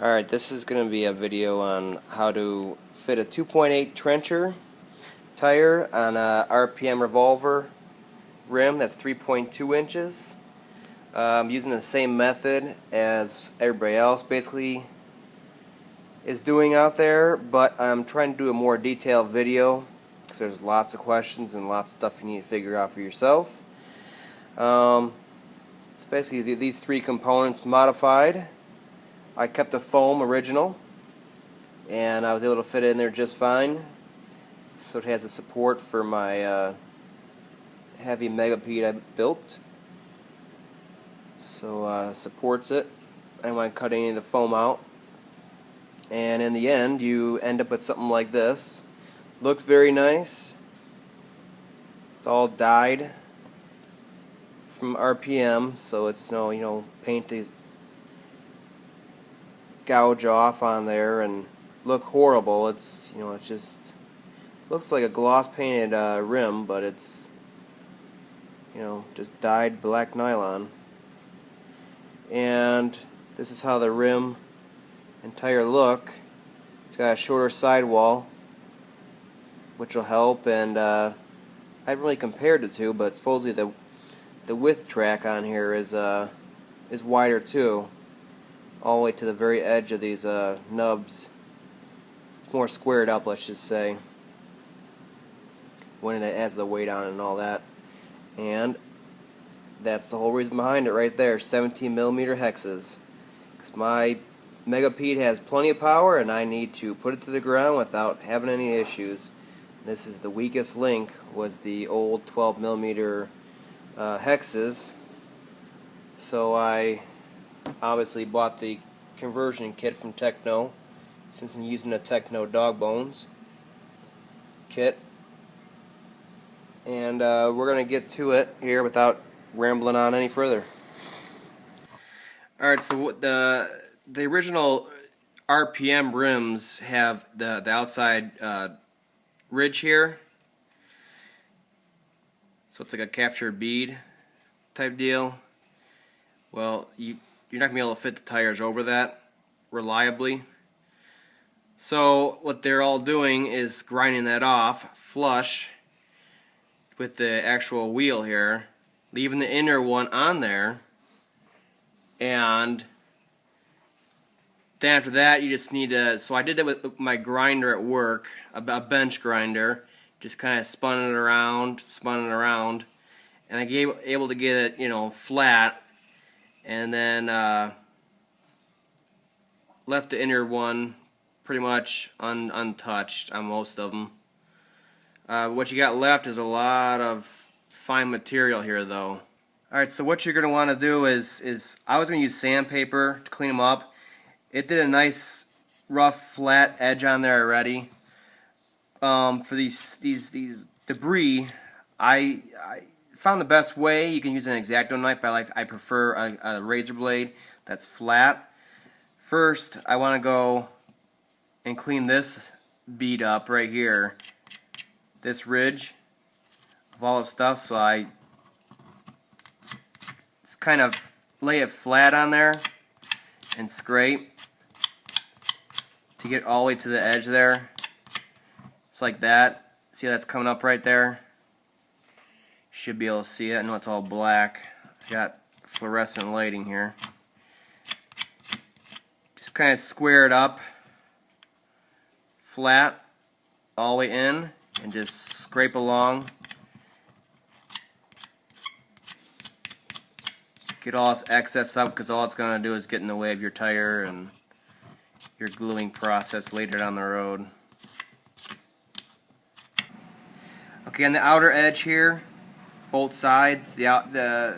Alright, this is going to be a video on how to fit a 2.8 trencher tire on a RPM revolver rim that's 3.2 inches. Using the same method as everybody else basically is doing out there, but I'm trying to do a more detailed video because there's lots of questions and lots of stuff you need to figure out for yourself. It's basically these three components modified. I kept the foam original, and I was able to fit it in there just fine. So it has a support for my heavy megapede I built. So supports it. I don't want to cut any of the foam out. And in the end, you end up with something like this. Looks very nice. It's all dyed from RPM, so it's no paint to gouge off on there and look horrible. It's it just looks like a gloss painted rim, but it's just dyed black nylon. And this is how the rim and tire look. It's got a shorter sidewall, which will help, and I haven't really compared the two, but supposedly the width track on here is wider too, all the way to the very edge of these nubs. It's more squared up, let's just say, when it has the weight on it and all that. And that's the whole reason behind it right there, 17mm hexes. Because my megapede has plenty of power and I need to put it to the ground without having any issues. This is the weakest link, was the old 12mm hexes. So I obviously bought the conversion kit from Techno, since I'm using a Techno dog bones kit. And we're going to get to it here without rambling on any further. Alright, so the original RPM rims have the outside ridge here. So it's like a captured bead type deal. Well, you're not going to be able to fit the tires over that reliably. So what they're all doing is grinding that off flush with the actual wheel here, leaving the inner one on there, and then after that you just need to, so I did that with my grinder at work, a bench grinder, just kind of spun it around, and I able to get it flat, and then left the inner one pretty much untouched on most of them. What you got left is a lot of fine material here, though. Alright, so what you're going to want to do is I was going to use sandpaper to clean them up. It did a nice rough flat edge on there already. For these debris, I found the best way. You can use an X-Acto knife, but I prefer a razor blade that's flat. First, I want to go and clean this bead up right here, this ridge of all the stuff, so I just kind of lay it flat on there and scrape to get all the way to the edge there. It's like that. See how that's coming up right there? Should be able to see it. I know it's all black. I got fluorescent lighting here. Just kind of square it up flat all the way in and just scrape along. Get all this excess up, because all it's going to do is get in the way of your tire and your gluing process later down the road. Okay, on the outer edge here, both sides, the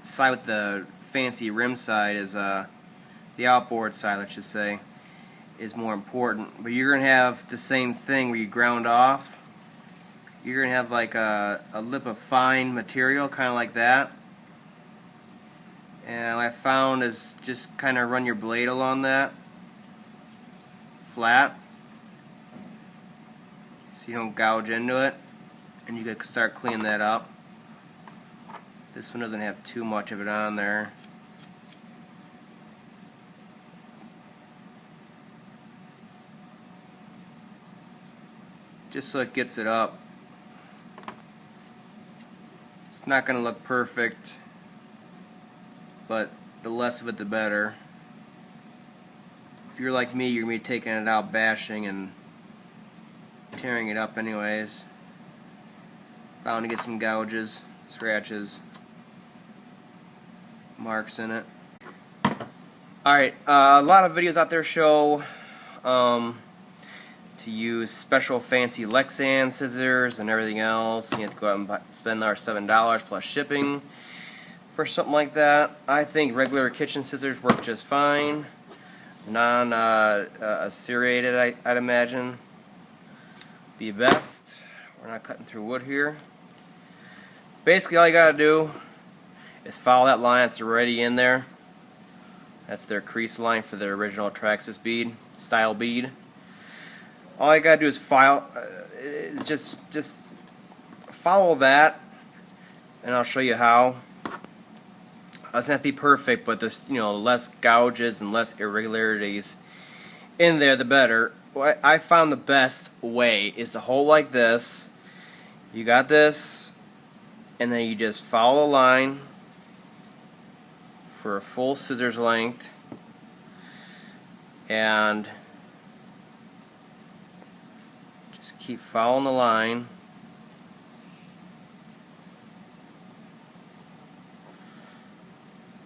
side with the fancy rim side is the outboard side, let's just say, is more important. But you're going to have the same thing where you ground off. You're going to have like a lip of fine material, kind of like that. And what I found is just kind of run your blade along that, flat, so you don't gouge into it, and you can start cleaning that up. This one doesn't have too much of it on there. just so it gets it up. It's not going to look perfect, but the less of it the better. If you're like me, you're going to be taking it out, bashing and tearing it up anyways. Bound to get some gouges, scratches, marks in it. Alright, a lot of videos out there show to use special fancy Lexan scissors and everything else. You have to go out and spend our $7 plus shipping for something like that. I think regular kitchen scissors work just fine. Non-serrated, I'd imagine, be best. We're not cutting through wood here. Basically, all you gotta do is follow that line that's already in there. That's their crease line for their original Traxxas bead, style bead. All you gotta do is just follow that, and I'll show you how. It doesn't have to be perfect, but there's less gouges and less irregularities in there, the better. What I found the best way is to hold like this. You got this, and then you just follow the line for a full scissors length, and just keep following the line.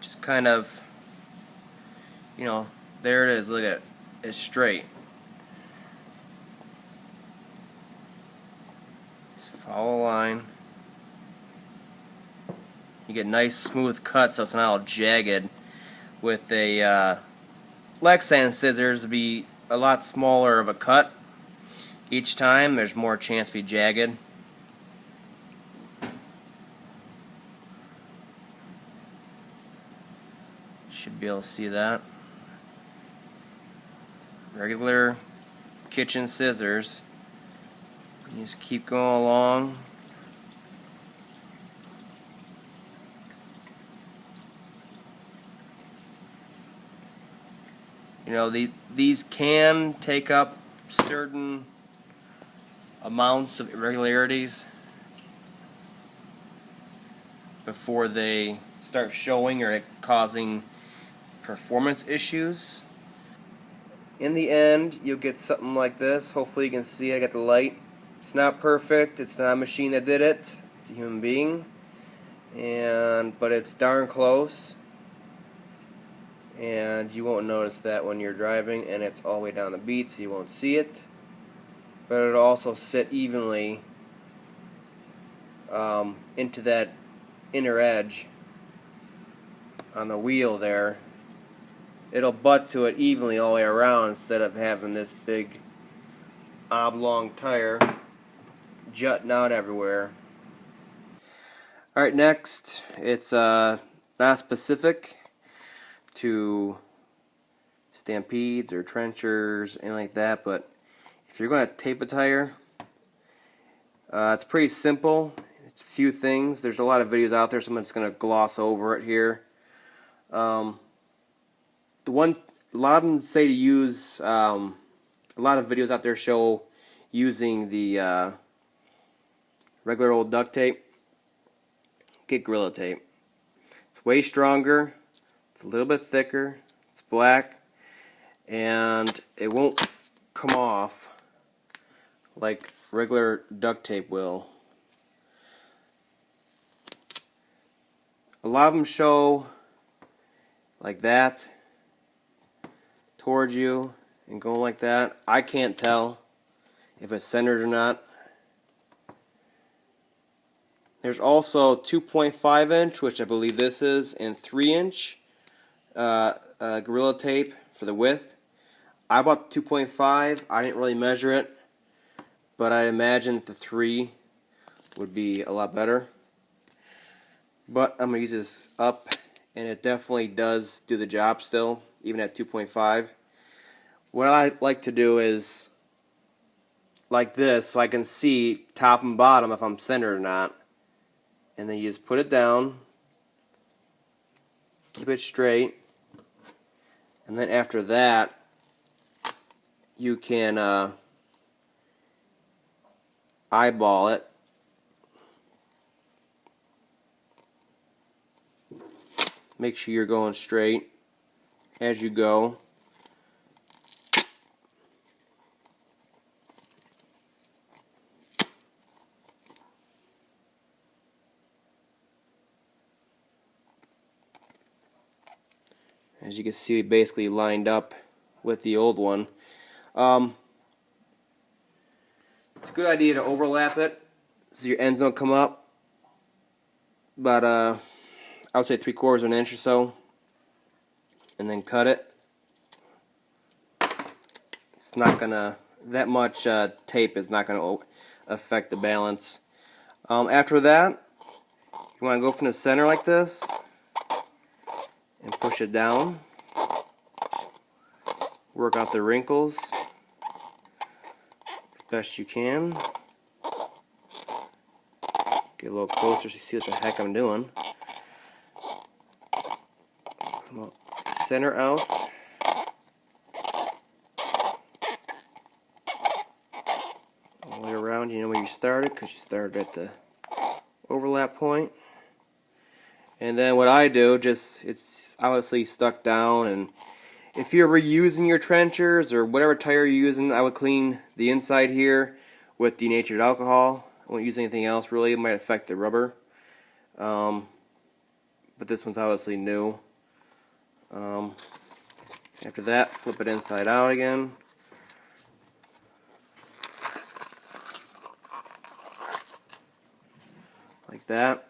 Just kind of, there it is. Look at it. It's straight. Just follow the line. You get nice smooth cuts, so it's not all jagged. With a Lexan scissors, it'd be a lot smaller of a cut each time. There's more chance to be jagged. Should be able to see that. Regular kitchen scissors. You just keep going along. These can take up certain amounts of irregularities before they start showing or causing performance issues. In the end, you'll get something like this. Hopefully you can see I got the light. It's not perfect. It's not a machine that did it. It's a human being. But it's darn close. And you won't notice that when you're driving, and it's all the way down the bead, so you won't see it. But it'll also sit evenly into that inner edge on the wheel there. It'll butt to it evenly all the way around instead of having this big oblong tire jutting out everywhere. Alright, next, it's not specific to stampedes or trenchers, anything like that, but if you're going to tape a tire, it's pretty simple. It's a few things. There's a lot of videos out there, so I'm just going to gloss over it here. A lot of them say to use, a lot of videos out there show using the regular old duct tape. Get Gorilla Tape. It's way stronger. It's a little bit thicker. It's black, and it won't come off like regular duct tape will. A lot of them show like that towards you and going like that. I can't tell if it's centered or not. There's also 2.5 inch, which I believe this is, and 3 inch Gorilla Tape for the width. I bought 2.5. I didn't really measure it, but I imagine the 3 would be a lot better. But I'm going to use this up, and it definitely does do the job still, even at 2.5. What I like to do is like this, so I can see top and bottom if I'm centered or not. And then you just put it down, keep it straight, and then after that you can eyeball it. Make sure you're going straight as you go. As you can see, we basically lined up with the old one. It's a good idea to overlap it so your ends don't come up. But I would say 3/4 of an inch or so, and then cut it. It's not gonna, that much tape is not gonna affect the balance. After that, you want to go from the center like this and push it down. Work out the wrinkles as best you can. Get a little closer so you see what the heck I'm doing. Come on, center out. All the way around, you know where you started because you started at the overlap point. And then what I do, it's obviously stuck down, and if you're reusing your trenchers or whatever tire you're using, I would clean the inside here with denatured alcohol. I won't use anything else really, it might affect the rubber. But this one's obviously new. After that, flip it inside out again. Like that.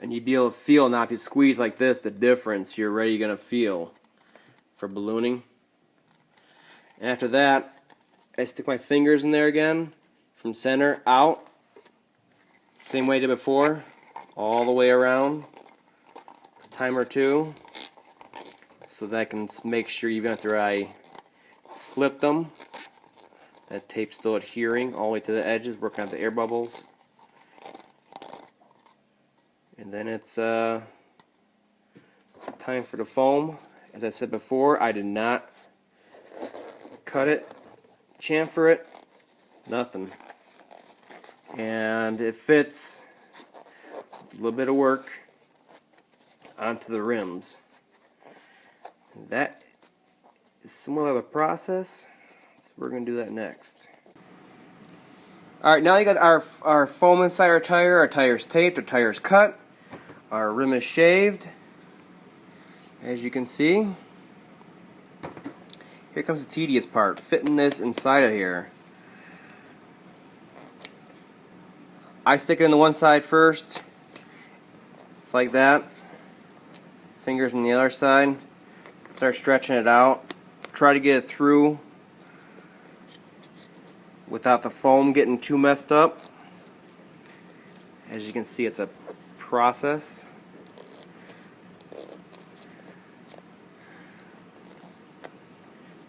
And you'd be able to feel, now if you squeeze like this, the difference you're already going to feel for ballooning. And after that, I stick my fingers in there again, from center out, same way I did before, all the way around, a time or two, so that I can make sure even after I flip them, that tape's still adhering all the way to the edges, working out the air bubbles. And then it's time for the foam. As I said before, I did not cut it, chamfer it, nothing. And it fits a little bit of work onto the rims. And that is somewhat of a process, so we're going to do that next. Alright, now you got our foam inside our tire's taped, our tire's cut, our rim is shaved, as you can see. Here comes the tedious part, fitting this inside of here. I stick it in the one side first, it's like that, fingers on the other side, start stretching it out, try to get it through without the foam getting too messed up. As you can see, it's a process.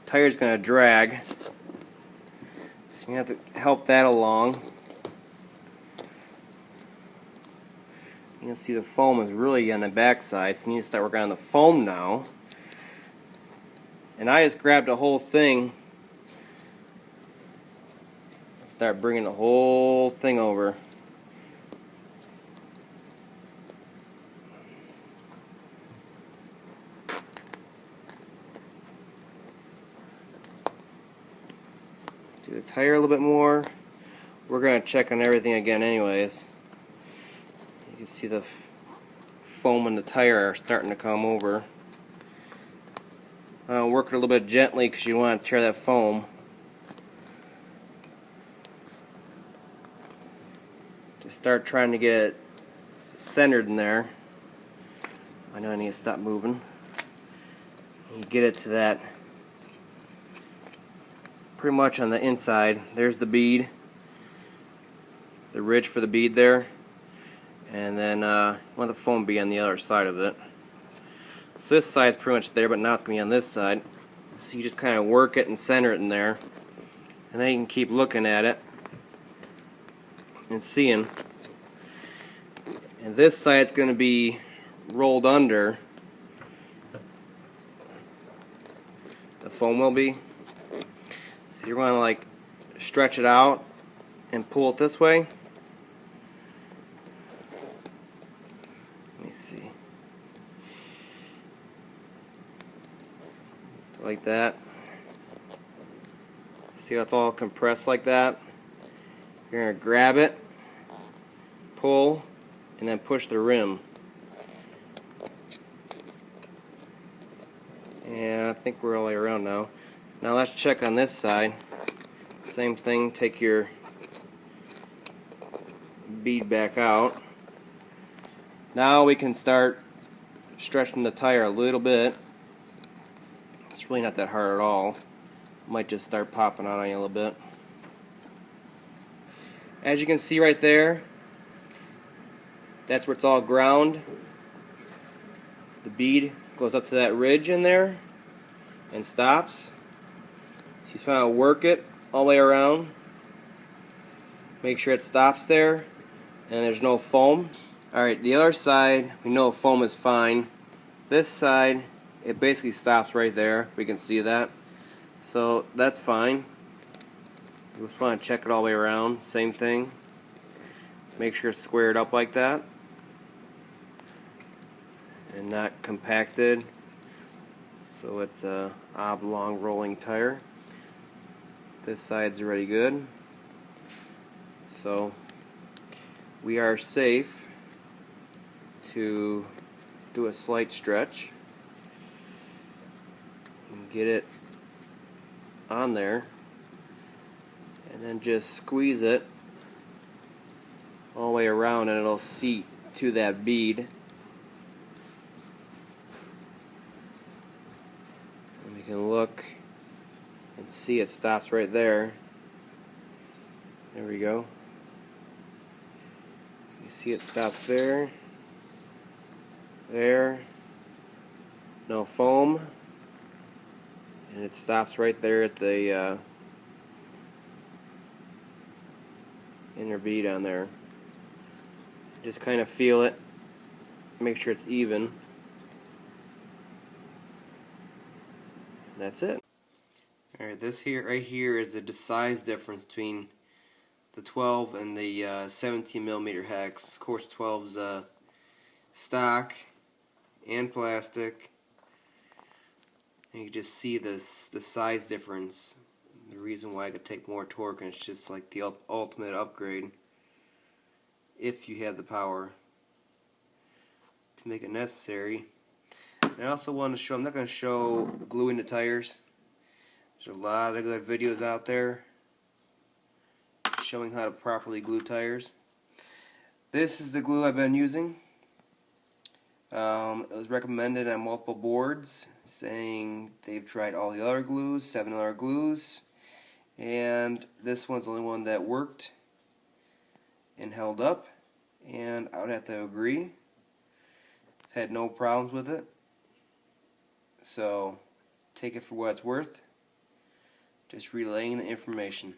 Tire's going to drag, so you have to help that along. You can see the foam is really on the back side, so you need to start working on the foam now. And I just grabbed the whole thing, start bringing the whole thing over. Do the tire a little bit more. We're going to check on everything again anyways. You can see the foam and the tire are starting to come over. Work it a little bit gently because you want to tear that foam. Just start trying to get it centered in there. I know I need to stop moving. You get it to that pretty much on the inside. There's the bead, the ridge for the bead there, and then you want the foam to be on the other side of it. So this side's pretty much there, but now it's going to be on this side. So you just kind of work it and center it in there, and then you can keep looking at it and seeing. And this side's going to be rolled under. The foam will be. So you're going to like stretch it out and pull it this way. Let me see. Like that. See how it's all compressed like that? You're going to grab it, pull, and then push the rim. And I think we're all the way around now. Now let's check on this side. Same thing, take your bead back out. Now we can start stretching the tire a little bit. It's really not that hard at all. Might just start popping out on you a little bit. As you can see right there, that's where it's all ground. The bead goes up to that ridge in there and stops. So you just want to work it all the way around. Make sure it stops there and there's no foam. Alright, the other side, we know foam is fine. This side, it basically stops right there. We can see that. So that's fine. You just want to check it all the way around. Same thing. Make sure it's squared up like that and not compacted, so it's a oblong rolling tire. This side's already good, so we are safe to do a slight stretch and get it on there, and then just squeeze it all the way around and it'll seat to that bead. And we can look and see it stops right there. There we go. You see it stops there. There. No foam. And it stops right there at the inner bead on there. Just kind of feel it, make sure it's even. That's it. Alright, this here right here is the size difference between the 12 and the 17mm hex. Of course, 12's stock and plastic. And you just see the size difference. The reason why I could take more torque, and it's just like the ultimate upgrade if you have the power to make it necessary. And I also want to show, I'm not going to show gluing the tires. There's a lot of good videos out there showing how to properly glue tires. This is the glue I've been using. It was recommended on multiple boards saying they've tried all the other glues, 7 other glues, and this one's the only one that worked and held up, and I would have to agree. I've had no problems with it, so take it for what it's worth. Just relaying the information.